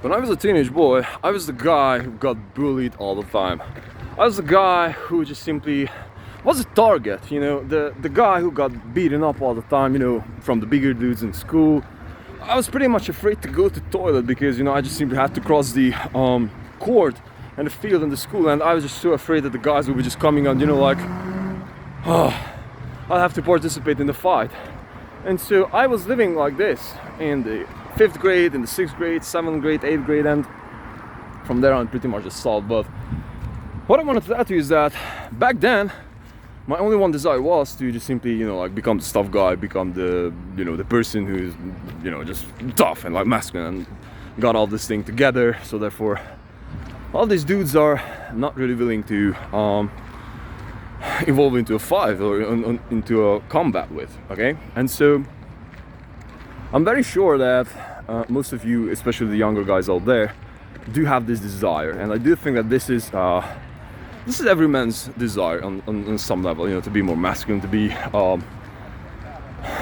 When I was a teenage boy, I was the guy who got bullied all the time. I was the guy who just simply was a target, the guy who got beaten up all the time, from the bigger dudes in school. I was pretty much afraid to go to the toilet because, I just simply had to cross the court and the field in the school, and I was just so afraid that the guys would be just coming on, oh, I'll have to participate in the fight. And so I was living like this in the 5th grade, in the 6th grade, 7th grade, 8th grade, and from there on pretty much just solved. But what I wanted to add to you is that back then my only one desire was to just simply, become the tough guy, become the, the person who's, just tough and masculine and got all this thing together. So therefore, all these dudes are not really willing to evolve into a fight or into a combat with, okay? And so I'm very sure that most of you, especially the younger guys out there, do have this desire, and I do think that this is every man's desire on some level, to be more masculine, to be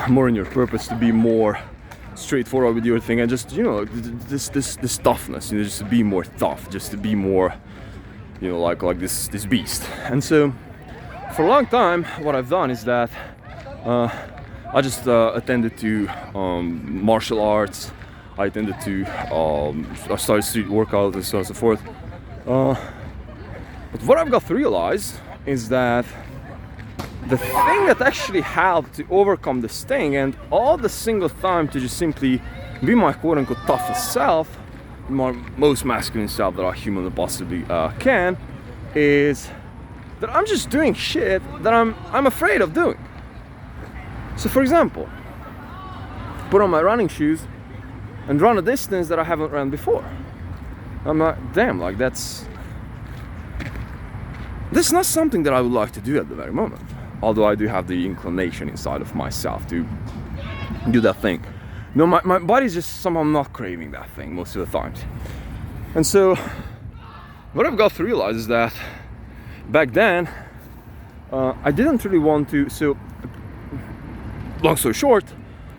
more in your purpose, to be more straightforward with your thing, and just this toughness, just to be more tough, just to be more, like this beast. And so for a long time, what I've done is that I just attended to martial arts. I attended to I started street workouts and so on and so forth. But what I've got to realize is that the thing that actually helped to overcome this thing and all the single time to just simply be my quote-unquote toughest self, my most masculine self that I humanly possibly can, is that I'm just doing shit that I'm afraid of doing. So for example, put on my running shoes and run a distance that I haven't run before. I'm like, damn, that's not something that I would like to do at the very moment. Although I do have the inclination inside of myself to do that thing. My body's just somehow not craving that thing most of the times. And so what I've got to realize is that back then I didn't really want to, so long story short,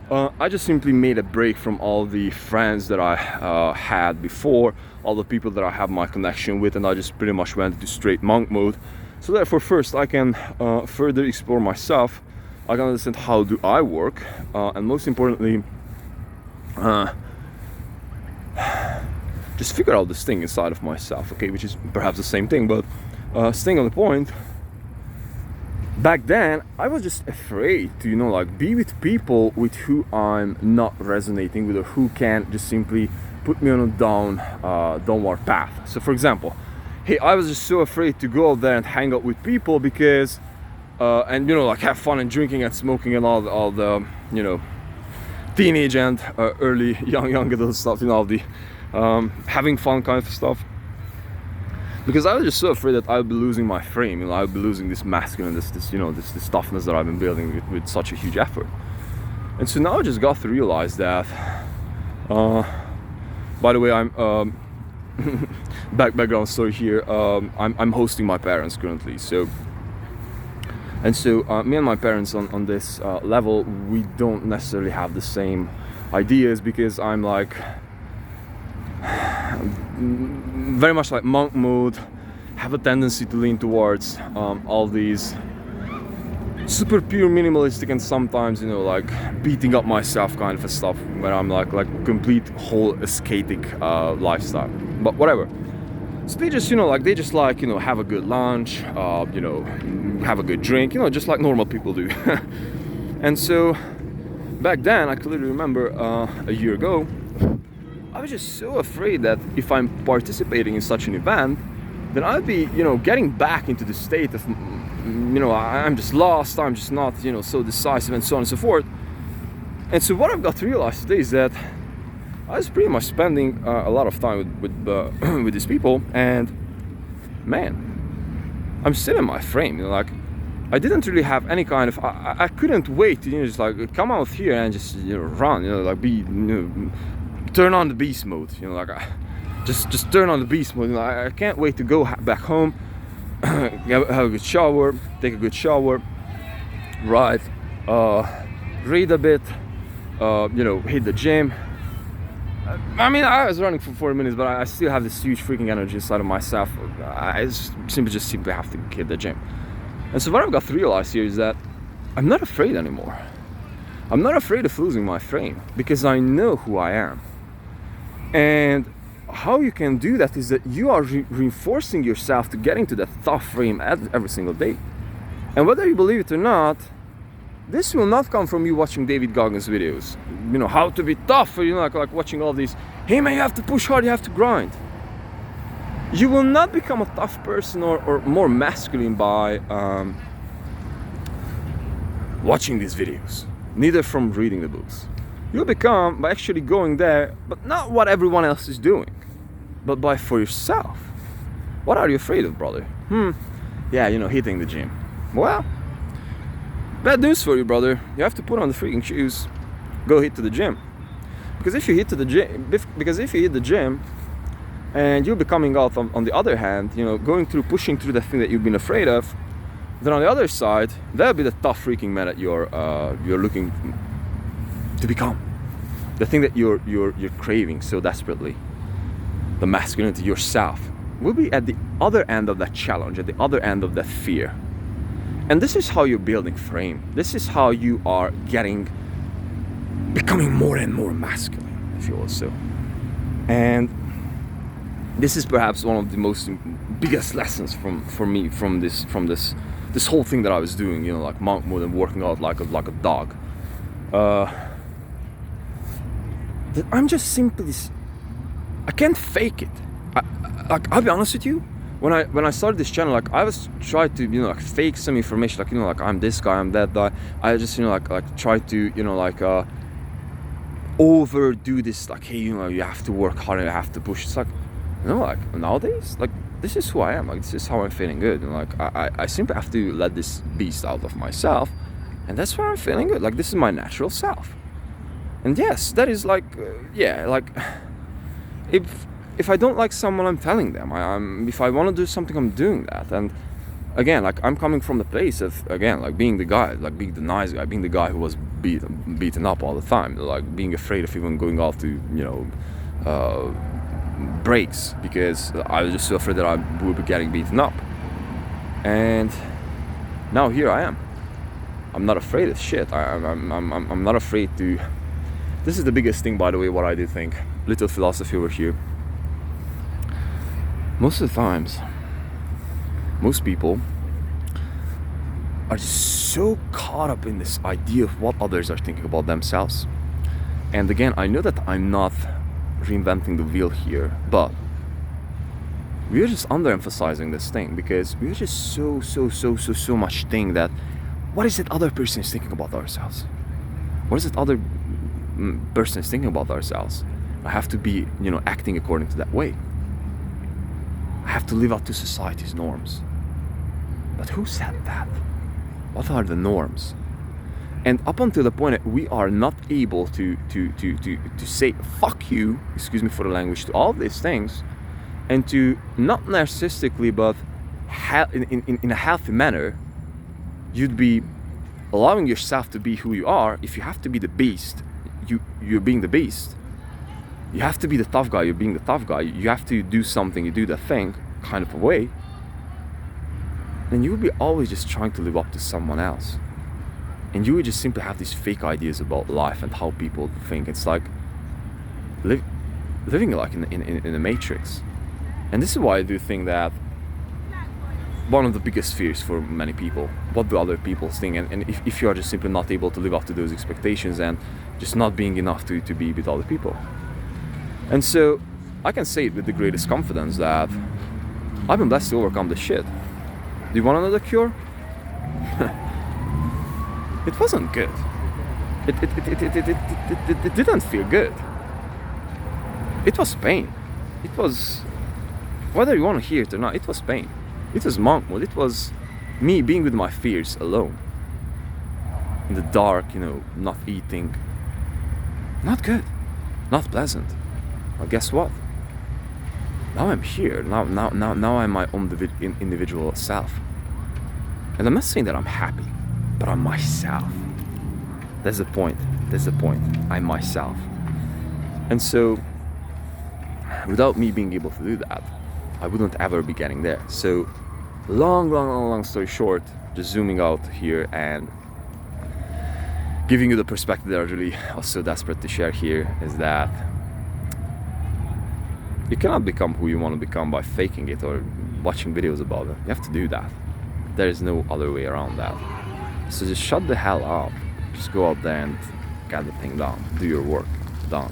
I just simply made a break from all the friends that I had before, all the people that I have my connection with, and I just pretty much went into straight monk mode. So therefore, first I can further explore myself, I can understand how do I work, and most importantly, just figure out this thing inside of myself, okay, which is perhaps the same thing, but staying on the point, back then I was just afraid to be with people with who I'm not resonating with, or who can just simply put me on a downward path. So for example, hey, I was just so afraid to go out there and hang out with people because and have fun and drinking and smoking and all the teenage and early young adult stuff, all the having fun kind of stuff. Because I was just so afraid that I'll be losing my frame, I'll be losing this masculine, this toughness that I've been building with such a huge effort. And so now I just got to realize that, by the way, I'm, background story here, I'm hosting my parents currently, so me and my parents on this level, we don't necessarily have the same ideas, because I'm very much like monk mode, have a tendency to lean towards all these super pure minimalistic and sometimes beating up myself kind of a stuff, where I'm like complete whole ascetic lifestyle. But whatever. So they just have a good lunch, have a good drink, just like normal people do. And so back then I clearly remember a year ago, I was just so afraid that if I'm participating in such an event, then I'll be, getting back into the state of, I'm just lost, I'm just not, so decisive and so on and so forth. And so what I've got to realize today is that I was pretty much spending a lot of time with these people, and man, I'm still in my frame, I didn't really have any kind of, I couldn't wait to, just come out here and just, run, be, turn on the beast mode, just turn on the beast mode. I can't wait to go back home, have a good shower, take a good shower, right, read a bit, hit the gym, I mean, I was running for 40 minutes, but I still have this huge freaking energy inside of myself. I simply have to hit the gym. And so what I've got to realize here is that I'm not afraid anymore. I'm not afraid of losing my frame because I know who I am. And how you can do that is that you are reinforcing yourself to get into that tough frame every single day. And whether you believe it or not, this will not come from you watching David Goggins videos. You know, how to be tough, or you know, like watching all these, hey man, you have to push hard, you have to grind. You will not become a tough person or more masculine by watching these videos, neither from reading the books. You'll become by actually going there, but not what everyone else is doing, but by for yourself. What are you afraid of, brother? Yeah, you know, hitting the gym. Well, bad news for you, brother. You have to put on the freaking shoes, go hit to the gym. Because if you hit the gym, and you'll be coming out on the other hand, you know, pushing through the thing that you've been afraid of, then on the other side, that'll be the tough freaking man that you're looking to become. The thing that you're craving so desperately. The masculinity, yourself, will be at the other end of that challenge, at the other end of that fear. And this is how you're building frame. This is how you are becoming more and more masculine, if you will so. And this is perhaps one of the biggest lessons for me from this whole thing that I was doing, you know, like monk mode and working out like a dog. That I'm just simply, I can't fake it. I'll be honest with you. When I started this channel, like I was trying to, you know, like fake some information, like, you know, like I'm this guy, I'm that guy. I just, you know, like try to, you know, like overdo this, like, hey, you know, you have to work hard, you have to push. It's like, you know, like nowadays, like this is who I am, like this is how I'm feeling good, and like I simply have to let this beast out of myself, and that's where I'm feeling good. Like this is my natural self. And yes, that is like, yeah, like if I don't like someone, I'm telling them. If I want to do something, I'm doing that. And again, like I'm coming from the place of, again, like being the guy, like being the nice guy, being the guy who was beaten up all the time, like being afraid of even going out to, you know, breaks, because I was just so afraid that I would be getting beaten up. And now here I am. I'm not afraid of shit. I'm not afraid to. This is the biggest thing, by the way, what I do think. Little philosophy over here. Most of the times, most people are just so caught up in this idea of what others are thinking about themselves. And again, I know that I'm not reinventing the wheel here, but we're just underemphasizing this thing because we're just so much thing that what is it other person is thinking about ourselves? What is it other person is thinking about ourselves? I have to be, you know, acting according to that way. I have to live up to society's norms. But who said that? What are the norms? And up until the point that we are not able to say fuck you, excuse me for the language, to all of these things, and to not narcissistically but in a healthy manner, you'd be allowing yourself to be who you are. If you have to be the beast, you're being the beast. You have to be the tough guy, you're being the tough guy. You have to do something, you do that thing, kind of a way. And you will be always just trying to live up to someone else. And you would just simply have these fake ideas about life and how people think. It's like living like in a matrix. And this is why I do think that one of the biggest fears for many people, what do other people think? And if you are just simply not able to live up to those expectations and just not being enough to be with other people. And so I can say it with the greatest confidence that I've been blessed to overcome this shit. Do you want to know the cure? It wasn't good. It didn't feel good. It was pain. It was, whether you want to hear it or not, it was pain. It was monk mode. It was me being with my fears alone. In the dark, you know, not eating. Not good. Not pleasant. Well, guess what? Now I'm here. Now I'm my own individual self. And I'm not saying that I'm happy, but I'm myself. That's the point. I'm myself. And so without me being able to do that, I wouldn't ever be getting there. So long story short, just zooming out here and giving you the perspective that I really was so desperate to share here, is that you cannot become who you want to become by faking it or watching videos about it. You have to do that. There is no other way around that. So just shut the hell up. Just go out there and get the thing done. Do your work. Done.